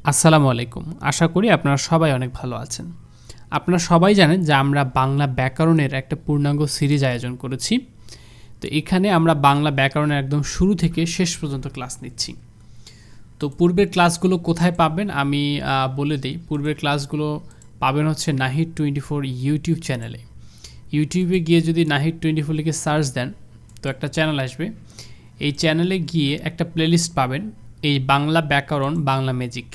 আসসালামু আলাইকুম। আশা করি আপনারা সবাই অনেক ভালো আছেন। আপনারা সবাই জানেন যে আমরা বাংলা ব্যাকরণের একটা পূর্ণাঙ্গ সিরিজ আয়োজন করেছি। তো এখানে আমরা বাংলা ব্যাকরণের একদম শুরু থেকে শেষ পর্যন্ত ক্লাস নিচ্ছি। তো পূর্বের ক্লাসগুলো কোথায় পাবেন আমি বলে দিই। পূর্বের ক্লাসগুলো পাবেন হচ্ছে Nahid24 ইউটিউব চ্যানেলে। ইউটিউবে গিয়ে যদি Nahid24 লিখে সার্চ দেন তো একটা চ্যানেল আসবে। এই চ্যানেলে গিয়ে একটা প্লেলিস্ট পাবেন, এই বাংলা ব্যাকরণ বাংলা ম্যাজিক।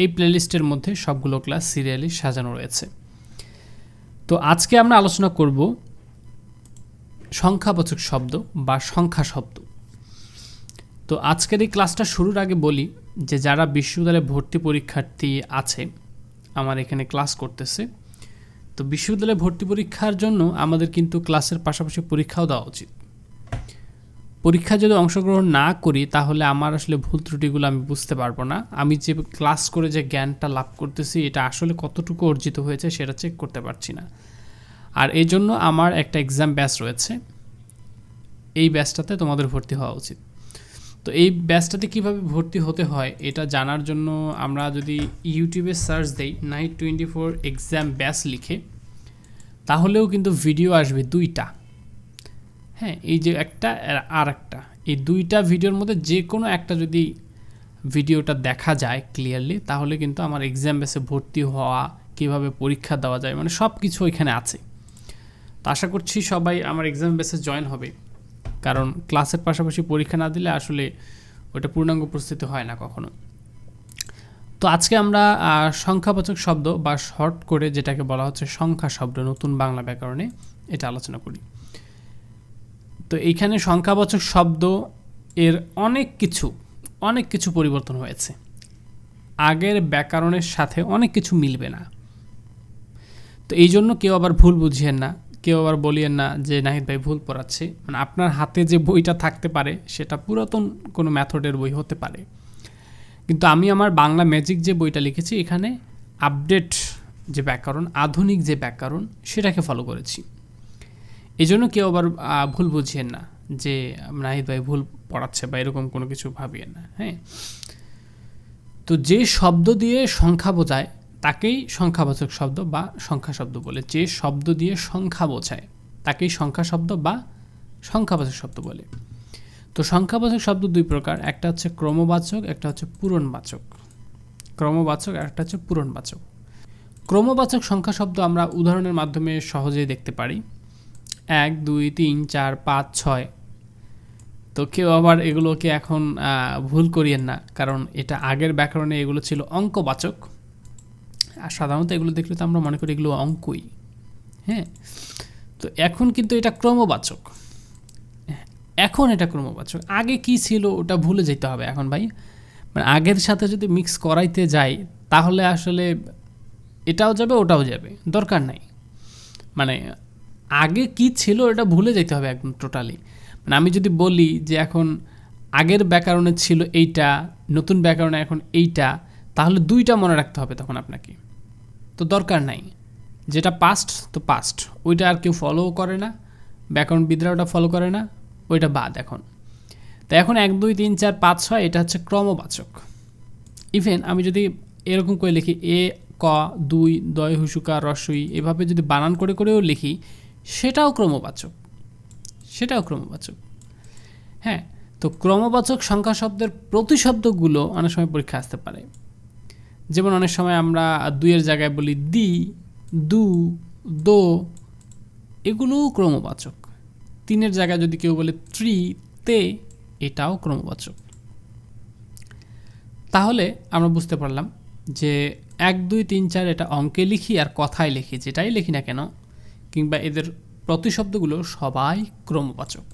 এই প্লেলিস্টের মধ্যে সবগুলো ক্লাস সিরিয়ালি সাজানো রয়েছে। তো আজকে আমরা আলোচনা করব সংখ্যাবাচক শব্দ বা সংখ্যা শব্দ। তো আজকের এই ক্লাসটা শুরুর আগে বলি যে যারা বিশ্ববিদ্যালয়ে ভর্তি পরীক্ষার্থী আছে আমার এখানে ক্লাস করতেছে, তো বিশ্ববিদ্যালয়ে ভর্তি পরীক্ষার জন্য আমাদের কিন্তু ক্লাসের পাশাপাশি পরীক্ষাও দেওয়া উচিত। পরীক্ষা যদি অংশগ্রহণ না করি তাহলে আমার আসলে ভুল ত্রুটিগুলো আমি বুঝতে পারবো না। আমি যে ক্লাস করে যে জ্ঞানটা লাভ করতেছি এটা আসলে কতটুকু অর্জিত হয়েছে সেটা চেক করতে পারছি না। আর এই জন্য আমার একটা এক্সাম ব্যাচ রয়েছে, এই ব্যাচটাতে তোমাদের ভর্তি হওয়া উচিত। তো এই ব্যাচটাতে কীভাবে ভর্তি হতে হয় এটা জানার জন্য আমরা যদি ইউটিউবে সার্চ দেই Nahid24 এক্সাম ব্যাচ লিখে, তাহলেও কিন্তু ভিডিও আসবে দুইটা। হ্যাঁ, এই যে একটা আর একটা, এই দুইটা ভিডিওর মধ্যে যে কোনো একটা যদি ভিডিওটা দেখা যায় ক্লিয়ারলি তাহলে কিন্তু আমার এক্সাম বেসে ভর্তি হওয়া, কীভাবে পরীক্ষা দেওয়া যায়, মানে সব কিছু এখানে আছে। তো আশা করছি সবাই আমার এক্সাম বেসে জয়েন হবে, কারণ ক্লাসের পাশাপাশি পরীক্ষা না দিলে আসলে ওটা পূর্ণাঙ্গ প্রস্তুতি হয় না কখনো। তো আজকে আমরা সংখ্যাবাচক শব্দ বা শর্ট করে যেটাকে বলা হচ্ছে সংখ্যা শব্দ নতুন বাংলা ব্যাকরণে এটা আলোচনা করি। তো এইখানে সংখ্যাবাচক শব্দ এর অনেক কিছু পরিবর্তন হয়েছে। আগের ব্যাকরণের সাথে অনেক কিছু মিলবে না। তো এই জন্য কেউ আবার ভুল বুঝিয়েন না, কেউ আবার বলিয়েন না যে নাহিদ ভাই ভুল পড়াচ্ছে। মানে আপনার হাতে যে বইটা থাকতে পারে সেটা পুরাতন কোনো মেথডের বই হতে পারে, কিন্তু আমি আমার বাংলা ম্যাজিক যে বইটা লিখেছি এখানে আপডেট যে ব্যাকরণ, আধুনিক যে ব্যাকরণ সেটাকে ফলো করেছি। এই জন্য কেউ আবার ভুল বুঝিয়েন না যে নাহিদ ভাই ভুল পড়াচ্ছে বা এরকম কোনো কিছু ভাবিয়েন না। হ্যাঁ, তো যে শব্দ দিয়ে সংখ্যা বোঝায় তাকেই সংখ্যাবাচক শব্দ বা সংখ্যা শব্দ বলে। যে শব্দ দিয়ে সংখ্যা বোঝায় তাকেই সংখ্যা শব্দ বা সংখ্যাবাচক শব্দ বলে। তো সংখ্যাবাচক শব্দ দুই প্রকার, একটা হচ্ছে ক্রমবাচক, একটা হচ্ছে পূরণবাচক। ক্রমবাচক আর একটা হচ্ছে পূরণবাচক। ক্রমবাচক সংখ্যা শব্দ আমরা উদাহরণের মাধ্যমে সহজেই দেখতে পারি। 1 2 3 4 5 6। তো কেউ আবার এগুলোকে এখন ভুল করিয়েন না, কারণ এটা আগের ব্যাকরণে এগুলো ছিল অঙ্কবাচক, আর সাধারণত এগুলো দেখলে তো আমরা মনে করি এগুলো অঙ্কই। হ্যাঁ, তো এখন কিন্তু এটা ক্রমবাচক। এখন এটা ক্রমবাচক। আগে কি ছিল ওটা ভুলে যেতে হবে এখন ভাই। মানে আগের সাথে যদি মিক্স করাইতে যাই তাহলে আসলে এটাও যাবে ওটাও যাবে, দরকার নাই। মানে আগে কি ছিল এটা ভুলে যেতে হবে একদম টোটালি। মানে আমি যদি বলি যে এখন আগের ব্যাকরণে ছিল এইটা, নতুন ব্যাকরণে এখন এইটা, তাহলে দুইটা মনে রাখতে হবে তখন আপনাকে। তো দরকার নাই, যেটা পাস্ট তো পাস্ট, ওইটা আর কেউ ফলো করে না, ব্যাকরণবিদরা ওটা ফলো করে না, ওইটা বাদ এখন। তো এখন 1 2 3 4 5 6 এটা হচ্ছে ক্রমবাচক। ইভেন আমি যদি এরকম করে লিখি এ ক 2 দয় হুসুকা রসই, এভাবে যদি বানান করে করেও লিখি সেটাও ক্রমবাচক, সেটাও ক্রমবাচক। হ্যাঁ, তো ক্রমবাচক সংখ্যা শব্দের প্রতিশব্দগুলো অনেক সময় পরীক্ষা আসতে পারে। যেমন অনেক সময় আমরা 2 এর জায়গায় বলি দি, দু, দো, এগুলোও ক্রমবাচক। 3 এর জায়গায় যদি কেউ বলে ত্রি, তে, এটাও ক্রমবাচক। তাহলে আমরা বুঝতে পারলাম যে 1 2 3 4 এটা অঙ্কে লিখি আর কথায় লিখি, যেটাই লিখি না কেন, কিংবা এদের প্রতিশব্দগুলো সবাই ক্রমবাচক।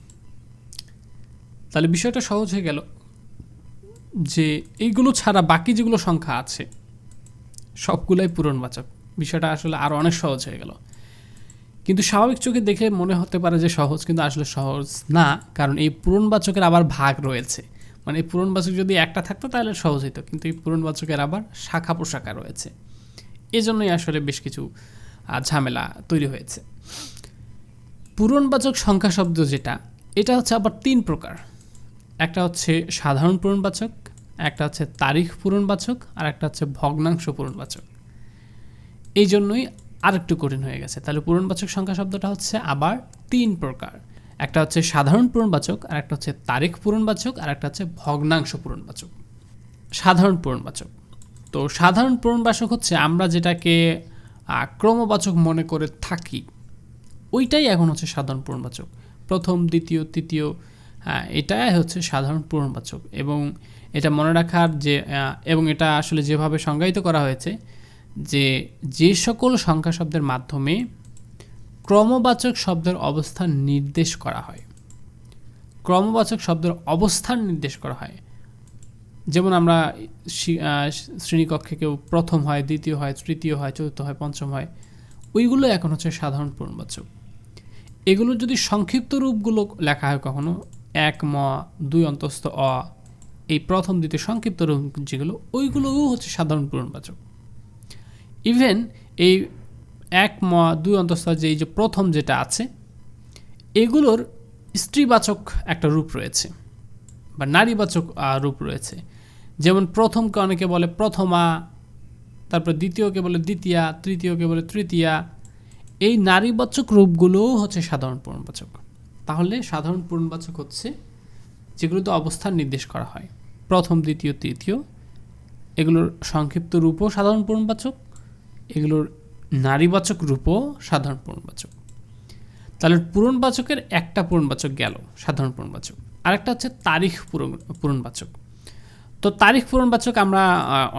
তাহলে বিষয়টা সহজ হয়ে গেল যে এইগুলো ছাড়া বাকি যেগুলো সংখ্যা আছে সবগুলাই পূরণবাচক। বিষয়টা আসলে আরও অনেক সহজ হয়ে গেল। কিন্তু স্বাভাবিক চোখে দেখে মনে হতে পারে যে সহজ, কিন্তু আসলে সহজ না, কারণ এই পূরণবাচকের আবার ভাগ রয়েছে। মানে এই পূরণবাচক যদি একটা থাকতো তাহলে সহজ হতো, কিন্তু এই পূরণবাচকের আবার শাখা প্রশাখা রয়েছে। এজন্যই আসলে বেশ কিছু ঝামেলা তৈরি হয়েছে। পূরণবাচক সংখ্যা শব্দ যেটা, এটা হচ্ছে আবার 3 প্রকার। একটা হচ্ছে সাধারণ পূরণবাচক, একটা হচ্ছে তারিখ পূরণবাচক, আর একটা হচ্ছে ভগ্নাংশ পূরণবাচক। এই জন্যই আরেকটু কঠিন হয়ে গেছে। তাহলে পূরণবাচক সংখ্যা শব্দটা হচ্ছে আবার 3 প্রকার। একটা হচ্ছে সাধারণ পূরণবাচক, আর একটা হচ্ছে তারিখ পূরণবাচক, আর একটা হচ্ছে ভগ্নাংশ পূরণবাচক। সাধারণ পূরণবাচক, তো সাধারণ পূরণবাচক হচ্ছে আমরা যেটাকে ক্রমবাচক মনে করে থাকি, ওইটাই এখন হচ্ছে সাধারণ পূরণবাচক। প্রথম, দ্বিতীয়, তৃতীয়, এটাই হচ্ছে সাধারণ পূরণবাচক। এবং এটা মনে রাখার এবং এটা আসলে যেভাবে সংজ্ঞায়িত করা হয়েছে, যে সকল সংখ্যা শব্দের মাধ্যমে ক্রমবাচক শব্দের অবস্থান নির্দেশ করা হয়, ক্রমবাচক শব্দের অবস্থান নির্দেশ করা হয়। যেমন আমরা শ্রেণীকক্ষে কেউ প্রথম হয়, দ্বিতীয় হয়, তৃতীয় হয়, চতুর্থ হয়, পঞ্চম হয়, ওইগুলো এখন হচ্ছে সাধারণ পূরণবাচক। এগুলো যদি সংক্ষিপ্ত রূপগুলো লেখা হয় কখনো, 1 ম 2 অন্তস্থ অ, এই প্রথম দ্বিতীয় সংক্ষিপ্ত রূপ যেগুলো, ওইগুলোও হচ্ছে সাধারণ পূরণবাচক। ইভেন এই 1 ম 2 অন্তস্থ যে এই যে প্রথম যেটা আছে, এগুলোর স্ত্রীবাচক একটা রূপ রয়েছে বা নারীবাচক রূপ রয়েছে। যেমন প্রথমকে অনেকে বলে প্রথমা, তারপর দ্বিতীয়কে বলে দ্বিতীয়া, তৃতীয়কে বলে তৃতীয়া। এই নারীবাচক রূপগুলোও হচ্ছে সাধারণ পূরণবাচক। তাহলে সাধারণ পূরণবাচক হচ্ছে যেগুলোতে অবস্থান নির্দেশ করা হয়, প্রথম, দ্বিতীয়, তৃতীয়, এগুলোর সংক্ষিপ্ত রূপও সাধারণ পূরণবাচক, এগুলোর নারীবাচক রূপও সাধারণ পূরণবাচক। তাহলে পূরণবাচকের একটা পূরণবাচক গেল, সাধারণ পূরণবাচক। আরেকটা হচ্ছে তারিখ পূরণবাচক। তো তারিখ পূরণবাচক আমরা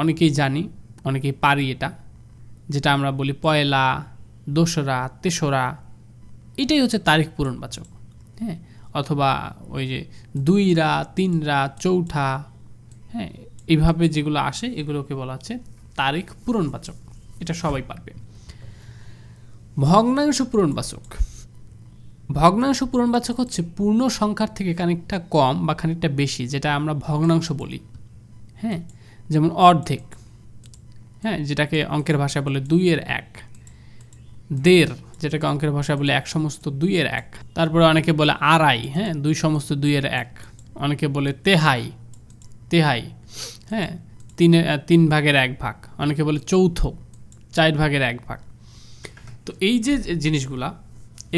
অনেকেই জানি, অনেকেই পারি এটা, যেটা আমরা বলি পয়লা, দোসরা, তেসরা, এটাই হচ্ছে তারিখ পূরণবাচক। হ্যাঁ, অথবা ওই যে 2রা, 3রা, চৌঠা, হ্যাঁ, এইভাবে যেগুলো আসে এগুলোকে বলা হচ্ছে তারিখ পূরণবাচক। এটা সবাই পারবে। ভগ্নাংশ পূরণবাচক। ভগ্নাংশ পূরণবাচক হচ্ছে পূর্ণ সংখ্যার থেকে খানিকটা কম বা খানিকটা বেশি, যেটা আমরা ভগ্নাংশ বলি। হ্যাঁ, যেমন অর্ধেক, হ্যাঁ, যেটাকে অঙ্কের ভাষায় বলে 2/1, দেড়, যেটাকে অঙ্কের ভাষায় বলে 1/2, তারপরে অনেকে বলে আড়াই, হ্যাঁ, 2/2, অনেকে বলে তেহাই, হ্যাঁ, 3/1, অনেকে বলে চৌথ, 4/1। তো এই যে জিনিসগুলা,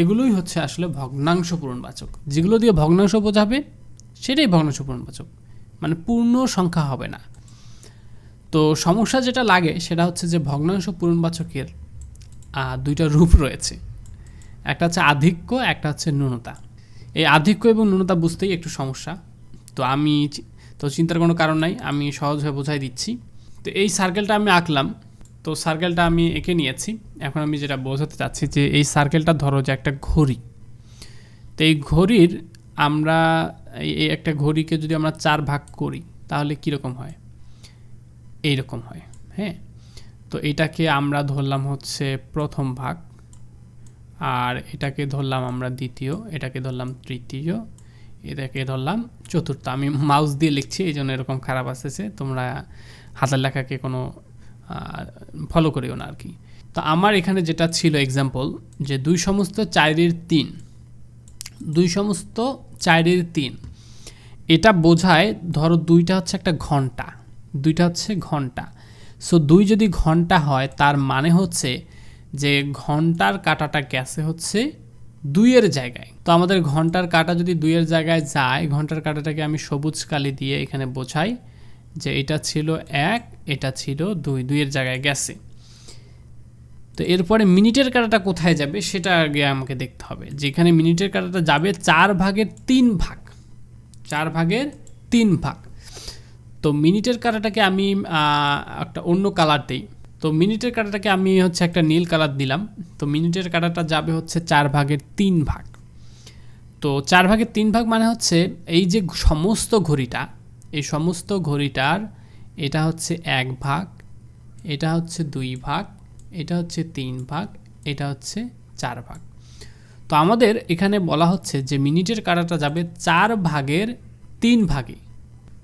এগুলোই হচ্ছে আসলে ভগ্নাংশ পূরণবাচক। যেগুলো দিয়ে ভগ্নাংশ বোঝাবে সেটাই ভগ্নাংশ পূরণবাচক, মানে পূর্ণ সংখ্যা হবে না। তো সমস্যা যেটা লাগে সেটা হচ্ছে যে ভগ্নাংশ পূরণবাচকের 2টা রূপ রয়েছে, একটা হচ্ছে আধিক্য, একটা হচ্ছে ন্যূনতা। এই আধিক্য এবং ন্যূনতা বুঝতেই একটু সমস্যা, তো চিন্তার কোনো কারণ নাই, আমি সহজভাবে বোঝাই দিচ্ছি। তো এই সার্কেলটা আমি আঁকলাম, তো সার্কেলটা আমি এঁকে নিয়েছি। এখন আমি যেটা বোঝাতে চাচ্ছি যে এই সার্কেলটা ধরো যে একটা ঘড়ি, তো এই ঘড়ির আমরা এই একটা ঘড়িকে যদি আমরা 4 ভাগ করি তাহলে কীরকম হয়, এইরকম হয়। হ্যাঁ, তো এটাকে আমরা ধরলাম হচ্ছে প্রথম ভাগ, আর এটাকে ধরলাম আমরা দ্বিতীয়, এটাকে ধরলাম তৃতীয়, এটাকে ধরলাম চতুর্থ। আমি মাউস দিয়ে লিখছি এই জন্য এরকম খারাপ আসতেছে, তোমরা হাতের লেখাকে কোনো ফলো করিও না আর কি। তো আমার এখানে যেটা ছিল এক্সাম্পল, যে 2/4, 2/4, এটা বোঝায় ধরো 2টা হচ্ছে একটা ঘন্টা, 2টা হচ্ছে ঘন্টা। সো 2 যদি ঘন্টা হয় তার মানে হচ্ছে যে ঘন্টার কাঁটাটা গেছে হচ্ছে 2-এর জায়গায়। তো আমাদের ঘন্টার কাঁটা যদি 2-এর জায়গায় যায়, ঘন্টার কাঁটাটাকে আমি সবুজ কালি দিয়ে এখানে বোঝাই যে এটা ছিল 1, এটা ছিল 2, 2-এর জায়গায় গেছে। তো এরপরে মিনিটের কাঁটাটা কোথায় যাবে সেটা আগে আমাকে দেখতে হবে। যেখানে মিনিটের কাঁটাটা যাবে 4/3 ভাগ, 4/3 ভাগ। তো মিনিটের কাঁটাটাকে আমি একটা অন্য কালার দিই। তো মিনিটের কাঁটাটাকে আমি হচ্ছে একটা নীল কালার দিলাম। তো মিনিটের কাঁটাটা যাবে হচ্ছে 4/3 ভাগ। তো 4/3 ভাগ মানে হচ্ছে এই যে সমস্ত ঘড়িটা, এই সমস্ত ঘড়িটার এটা হচ্ছে 1 ভাগ, এটা হচ্ছে 2 ভাগ, এটা হচ্ছে 3 ভাগ, এটা হচ্ছে 4 ভাগ। তো আমাদের এখানে বলা হচ্ছে যে মিনিটের কাঁটাটা যাবে 4/3 ভাগে।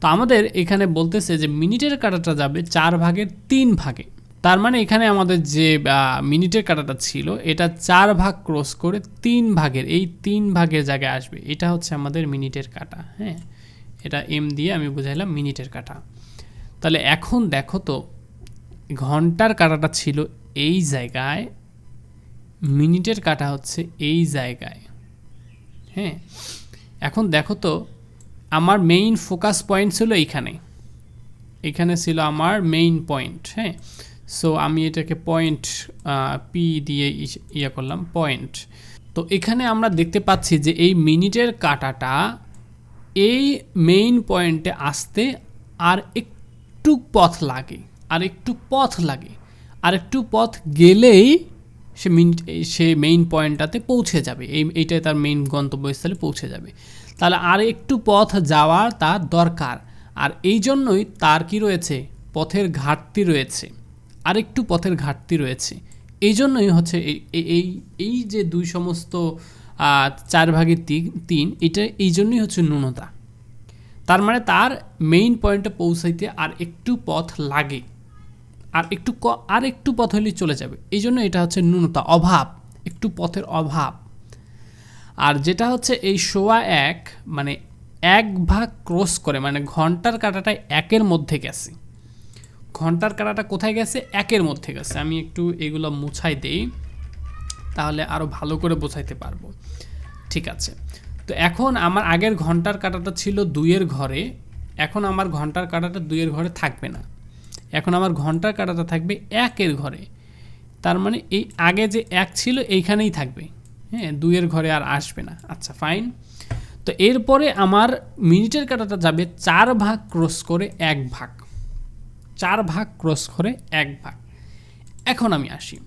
তো আমাদের এখানে বলতেছে যে মিনিটের কাঁটাটা যাবে 4/3 ভাগে। তার মানে এখানে আমাদের যে মিনিটের কাঁটাটা ছিল এটা 4 ভাগ ক্রস করে 3 ভাগের, এই 3 ভাগের জায়গায় আসবে। এটা হচ্ছে আমাদের মিনিটের কাঁটা। হ্যাঁ, এটা এম দিয়ে আমি বুঝাইলাম মিনিটের কাঁটা। তাহলে এখন দেখো তো ঘন্টার কাঁটাটা ছিল এই জায়গায়, মিনিটের কাঁটা হচ্ছে এই জায়গায়। হ্যাঁ, এখন দেখো তো আমার মেইন ফোকাস পয়েন্ট ছিল এইখানে, এখানে ছিল আমার মেইন পয়েন্ট। হ্যাঁ, সো আমি এটাকে পয়েন্ট পি দিয়ে ইয়ে করলাম পয়েন্ট। তো এখানে আমরা দেখতে পাচ্ছি যে এই মিনিটের কাঁটাটা এই মেইন পয়েন্টে আসতে আর একটু পথ লাগে, আর একটু পথ গেলেই সে মেইন পয়েন্টটাতে পৌঁছে যাবে, এইটাই তার মেইন গন্তব্যস্থলে পৌঁছে যাবে। তাহলে আর একটু পথ যাওয়ার তার দরকার, আর এই জন্যই তার কি রয়েছে, পথের ঘাটতি রয়েছে, আর একটু পথের ঘাটতি রয়েছে। এই জন্যই হচ্ছে এই যে দুই সমস্ত 4/3 এটা এই জন্যই হচ্ছে ন্যূনতা। তার মানে তার মেইন পয়েন্টে পৌঁছাইতে আর একটু পথ লাগে, আর একটু পথ হলেই চলে যাবে। এই জন্য এটা হচ্ছে ন্যূনতা, অভাব, একটু পথের অভাব। আর যেটা হচ্ছে এই 1.1 মানে 1 ক্রস করে, মানে ঘন্টার কাঁটাটা 1-এর মধ্যে গেছে। ঘন্টার কাঁটাটা কোথায় গেছে? 1-এর মধ্যে গেছে। আমি একটু এগুলো মুছাই দেই, তাহলে আরও ভালো করে বোঝাইতে পারবো। ঠিক আছে, তো এখন আমার আগের ঘন্টার কাঁটাটা ছিল 2-এর ঘরে, এখন আমার ঘন্টার কাঁটাটা 2-এর ঘরে থাকবে না, এখন আমার ঘন্টার কাঁটাটা থাকবে 1-এর ঘরে। তার মানে এই আগে যে 1 ছিল এইখানেই থাকবে, হ্যাঁ, 2-এর ঘরে আর আসবে না। আচ্ছা ফাইন। তো এরপরে আমার মিনিটের কাঁটাটা যাবে 4 ভাগ ক্রস করে 1 ভাগ, 4 ভাগ ক্রস করে 1 ভাগ। এখন আমি আসি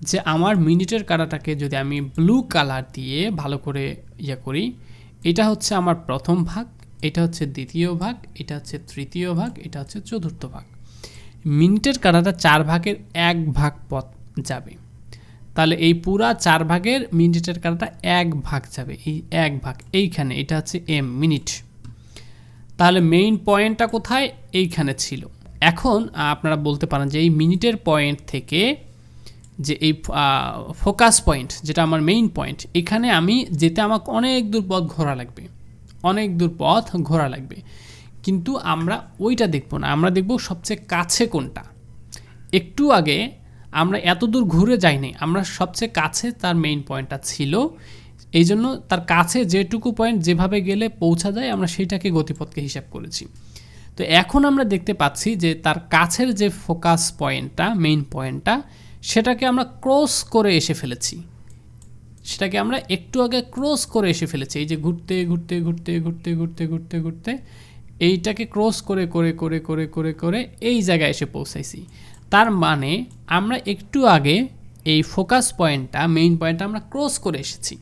যে আমার মিনিটের কাঁটাটাকে যদি আমি ব্লু কালার দিয়ে ভালো করে ইয়ে করি, এটা হচ্ছে আমার প্রথম ভাগ, এটা হচ্ছে দ্বিতীয় ভাগ, এটা হচ্ছে তৃতীয় ভাগ, এটা হচ্ছে চতুর্থ ভাগ। মিনিটের কাঁটাটা 4 ভাগের 1 ভাগ পথ যাবে। তাহলে এই পুরা 4 ভাগের মিনিটের কাঁটাটা 1 ভাগ যাবে, এই 1 ভাগ এইখানে, এটা হচ্ছে এম মিনিট। তাহলে মেইন পয়েন্টটা কোথায়? এইখানে ছিল। এখন আপনারা বলতে পারেন যে এই মিনিটের পয়েন্ট থেকে যে এই ফোকাস পয়েন্ট যেটা আমার মেইন পয়েন্ট, এখানে আমি যেতে আমাকে অনেক দূর পথ ঘোরা লাগবে, কিন্তু আমরা ওইটা দেখব না, আমরা দেখব সবচেয়ে কাছে কোনটা। একটু আগে আমরা এত দূর ঘুরে যাইনি, আমরা সবচেয়ে কাছে তার মেইন পয়েন্টটা ছিল, এই জন্য তার কাছে যেটুকু পয়েন্ট যেভাবে গেলে পৌঁছা যায় আমরা সেইটাকে গতিপথকে হিসাব করেছি। তো এখন আমরা দেখতে পাচ্ছি যে তার কাছের যে ফোকাস পয়েন্টটা, মেইন পয়েন্টটা, সেটাকে আমরা ক্রস করে এসে ফেলেছি, সেটাকে আমরা একটু আগে ক্রস করে এসে ফেলেছি। এই যে ঘুরতে ঘুরতে ঘুরতে ঘুরতে ঘুরতে ঘুরতে ঘুরতে এইটাকে ক্রস করে করে করে করে করে করে এই জায়গায় এসে পৌঁছাইছি। তার মানে আমরা একটু আগে এই ফোকাস পয়েন্টটা, মেইন পয়েন্টটা আমরা ক্রস করে এসেছি।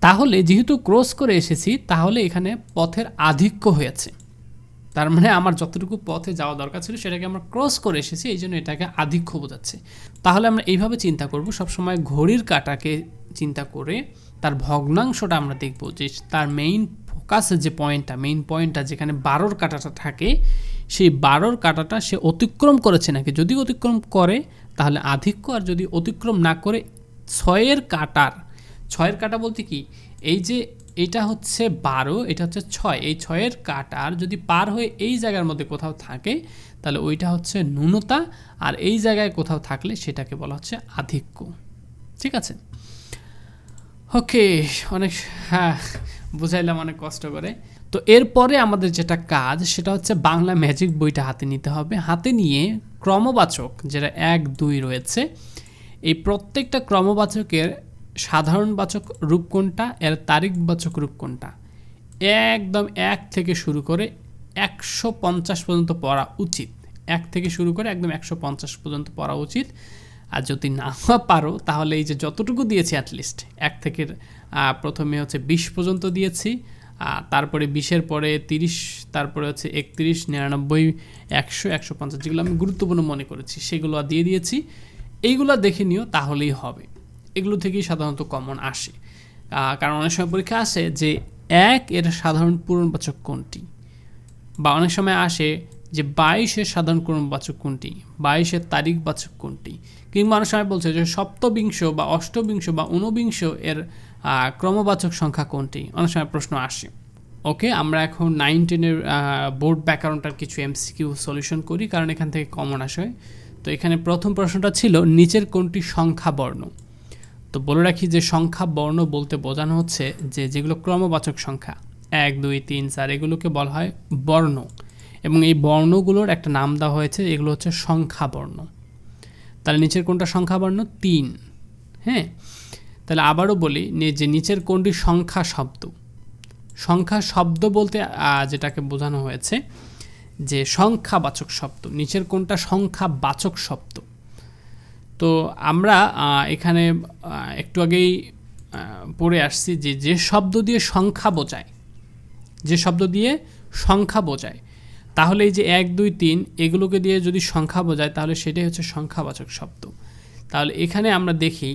তাহলে যেহেতু ক্রস করে এসেছি, তাহলে এখানে পথের আধিক্য হয়েছে। তার মানে আমার যতটুকু পথে যাওয়া দরকার ছিল সেটাকে আমরা ক্রস করে এসেছি, এই জন্য এটাকে আধিক্য বোঝাচ্ছে। তাহলে আমরা এইভাবে চিন্তা করব, সবসময় ঘড়ির কাঁটাকে চিন্তা করে তার ভগ্নাংশটা আমরা দেখব, যে তার মেইন ফোকাসের যে পয়েন্টটা, মেইন পয়েন্টটা যেখানে 12-র কাঁটাটা থাকে, সেই 12-র কাঁটাটা সে অতিক্রম করেছে নাকি। যদি অতিক্রম করে তাহলে আধিক্য, আর যদি অতিক্রম না করে 6-এর কাঁটা বলতে কি, এই যে এটা হচ্ছে 12, এটা হচ্ছে 6, এই 6-এর কাঁটার যদি পার হয়ে এই জায়গার মধ্যে কোথাও থাকে তাহলে ওইটা হচ্ছে ন্যূনতা, আর এই জায়গায় কোথাও থাকলে সেটাকে বলা হচ্ছে আধিক্য। ঠিক আছে, ওকে, অনেক বুঝাইলাম অনেক কষ্ট করে। তো এরপরে আমাদের যেটা কাজ সেটা হচ্ছে বাংলা ম্যাজিক বইটা হাতে নিতে হবে। হাতে নিয়ে ক্রমবাচক যেটা 1, 2 রয়েছে, এই প্রত্যেকটা ক্রমবাচকের সাধারণবাচক রূপ কোনটা, এর তারিখবাচক রূপ কোনটা, একদম 1 থেকে শুরু করে 150 পর্যন্ত পড়া উচিত। 1 থেকে শুরু করে একদম 150 পর্যন্ত পড়া উচিত। আর যদি না পারো তাহলে এই যে যতটুকু দিয়েছি অ্যাটলিস্ট 1 থেকে প্রথমে হচ্ছে 20 পর্যন্ত দিয়েছি, তারপরে 20-এর পরে 30, তারপরে হচ্ছে 31, 99, 100, 150 যেগুলো আমি গুরুত্বপূর্ণ মনে করেছি সেগুলো দিয়ে দিয়েছি। এইগুলো দেখে নিও, তাহলেই হবে। এগুলো থেকেই সাধারণত কমন আসে, কারণ অনেক সময় পরীক্ষা আসে যে 1 এর সাধারণ পূরণবাচক কোনটি, বা অনেক সময় আসে যে 22-এর সাধারণ ক্রমবাচক কোনটি, 22-এর তারিখবাচক কোনটি, কিংবা অনেক সময় বলছে যে সপ্তবিংশ বা অষ্টবিংশ বা ঊনবিংশ এর ক্রমবাচক সংখ্যা কোনটি, অনেক সময় প্রশ্ন আসে। ওকে, আমরা এখন 9-10-এর বোর্ড ব্যাকরণটার কিছু এমসিকিউ সলিউশন করি, কারণ এখান থেকে কমন আসে। তো এখানে প্রথম প্রশ্নটা ছিল নিচের কোনটি সংখ্যা বর্ণ। তো বলে রাখি যে সংখ্যা বর্ণ বলতে বোঝানো হচ্ছে যে যেগুলো ক্রমবাচক সংখ্যা 1 2 3 4 এগুলোকে বলা হয় বর্ণ, এবং এই বর্ণগুলোর একটা নাম দেওয়া হয়েছে, এগুলো হচ্ছে সংখ্যা বর্ণ। তাহলে নিচের কোনটা সংখ্যা বর্ণ? 3। হ্যাঁ, তাহলে আবারও বলি যে নিচের কোনটি সংখ্যা শব্দ। সংখ্যা শব্দ বলতে যেটাকে বোঝানো হয়েছে যে সংখ্যাবাচক শব্দ। নিচের কোনটা সংখ্যাবাচক শব্দ? তো আমরা এখানে একটু আগেই পড়ে আসছি যে যে শব্দ দিয়ে সংখ্যা বোঝায়, যে শব্দ দিয়ে সংখ্যা বোঝায়, তাহলে এই যে 1 2 3 এগুলোকে দিয়ে যদি সংখ্যা বোঝায় তাহলে সেটাই হচ্ছে সংখ্যাবাচক শব্দ। তাহলে এখানে আমরা দেখি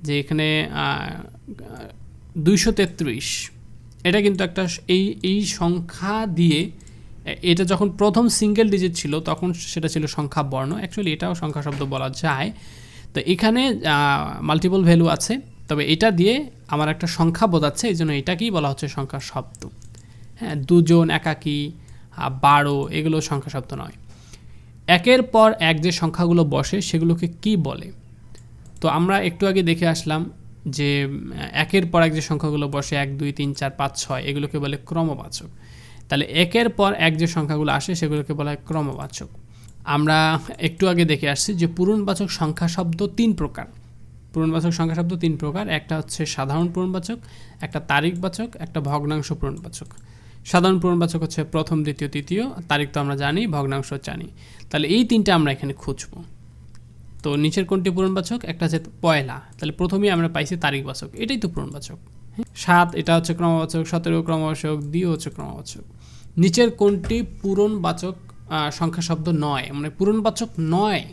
যে এখানে 233 এটা কিন্তু একটা এই সংখ্যা দিয়ে, এটা যখন প্রথম সিঙ্গেল ডিজিট ছিল তখন সেটা ছিল সংখ্যা বর্ণ, অ্যাকচুয়ালি এটাও সংখ্যা শব্দ বলা যায়। তো এখানে মাল্টিপল ভ্যালু আছে, তবে এটা দিয়ে আমার একটা সংখ্যা বোঝাচ্ছে, এই জন্য এটাকেই বলা হচ্ছে সংখ্যা শব্দ। হ্যাঁ, 2 জন, একাকী, 12 এগুলো সংখ্যা শব্দ নয়। একের পর এক যে সংখ্যাগুলো বসে সেগুলোকে কি বলে? তো আমরা একটু আগে দেখে আসলাম যে একের পর এক যে সংখ্যাগুলো বসে 1 2 3 4 5 6 এগুলোকে বলে ক্রমবাচক। তাহলে একের পর এক যে সংখ্যাগুলো আসে সেগুলোকে বলা হয় ক্রমবাচক। আমরা একটু আগে দেখে আসছি যে পূরণবাচক সংখ্যা শব্দ 3 প্রকার। পূরণবাচক সংখ্যা শব্দ 3 প্রকার, একটা হচ্ছে সাধারণ পূরণবাচক, একটা তারিখবাচক, একটা ভগ্নাংশ পূরণবাচক। সাধারণ পূরণবাচক হচ্ছে প্রথম, দ্বিতীয়, তৃতীয়, তারিখ তো আমরা জানি, ভগ্নাংশ জানি। তাহলে এই তিনটা আমরা এখানে খুঁজবো। তো নিচের কোনটি পূরণবাচক? একটা হচ্ছে পয়লা, তাহলে প্রথমেই আমরা পাইছি তারিখবাচক, এটাই তো পূরণবাচক। 7 এটা হচ্ছে ক্রমবাচক, 17 ক্রমবাচক, 2 হচ্ছে ক্রমবাচক। নিচের কোনটি পূরণবাচক সংখ্যা শব্দ নয়, মানে পূরণবাচক নয়?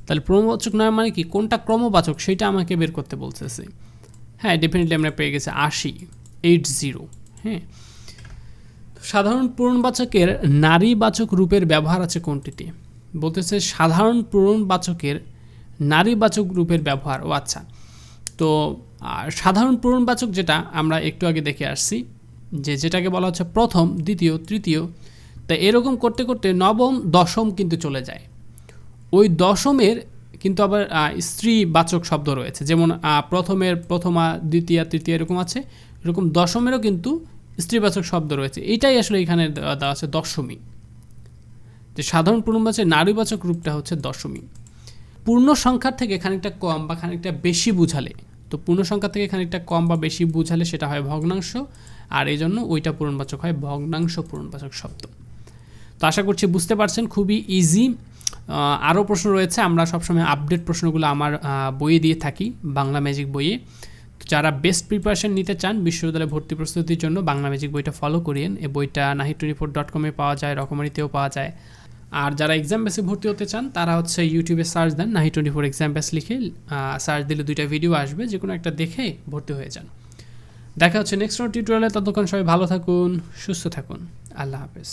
তাহলে পূরণবাচক নয় মানে কি, কোনটা ক্রমবাচক সেটা আমাকে বের করতে বলতেছে। হ্যাঁ, ডেফিনেটলি আমরা পেয়ে গেছি 80। হ্যাঁ, সাধারণ পূরণবাচকের নারীবাচক রূপের ব্যবহার আছে কোনটিতে? বলতেছে সাধারণ পূরণবাচকের নারীবাচক রূপের ব্যবহার। ও আচ্ছা, তো সাধারণ পূরণবাচক যেটা আমরা একটু আগে দেখে আসছি যে যেটাকে বলা হচ্ছে প্রথম, দ্বিতীয়, তৃতীয়, তা এরকম করতে করতে নবম, দশম কিন্তু চলে যায়। ওই দশমের কিন্তু আবার স্ত্রীবাচক শব্দ রয়েছে, যেমন প্রথমের প্রথমা, দ্বিতীয়া, তৃতীয় এরকম আছে, এরকম দশমেরও কিন্তু স্ত্রীবাচক শব্দ রয়েছে। এটাই আসলে এখানে দেওয়া আছে দশমী। যে সাধারণ পূর্ণবাচক নারীবাচক রূপটা হচ্ছে দশমী। পূর্ণ সংখ্যার থেকে খানিকটা কম বা খানিকটা বেশি বুঝালে, তো পূর্ণ সংখ্যা থেকে খানিকটা কম বা বেশি বুঝালে সেটা হয় ভগ্নাংশ, আর এই জন্য ওইটা পূরণবাচক হয় ভগ্নাংশ পূরণবাচক শব্দ। তো আশা করছি বুঝতে পারছেন, খুবই ইজি। আরও প্রশ্ন রয়েছে, আমরা সবসময় আপডেট প্রশ্নগুলো আমার বইয়ে দিয়ে থাকি, বাংলা ম্যাজিক বইয়ে। তো যারা বেস্ট প্রিপারেশন নিতে চান বিশ্ববিদ্যালয়ে ভর্তি প্রস্তুতির জন্য বাংলা ম্যাজিক বইটা ফলো করিয়েন। এই বইটা nahid24.com-এ পাওয়া যায়, রকমারিতেও পাওয়া যায়। আর যারা এক্সাম বেসে ভর্তি হতে চান তারা হচ্ছে ইউটিউবে সার্চ দেন Nahid24 এক্সাম বেস লিখে, সার্চ দিলে 2টা ভিডিও আসবে, যে কোনো একটা দেখে ভর্তি হয়ে যান। দেখা হচ্ছে নেক্সট টিউটোরিয়ালে, ততক্ষণ সবাই ভালো থাকুন, সুস্থ থাকুন, আল্লাহ হাফেজ।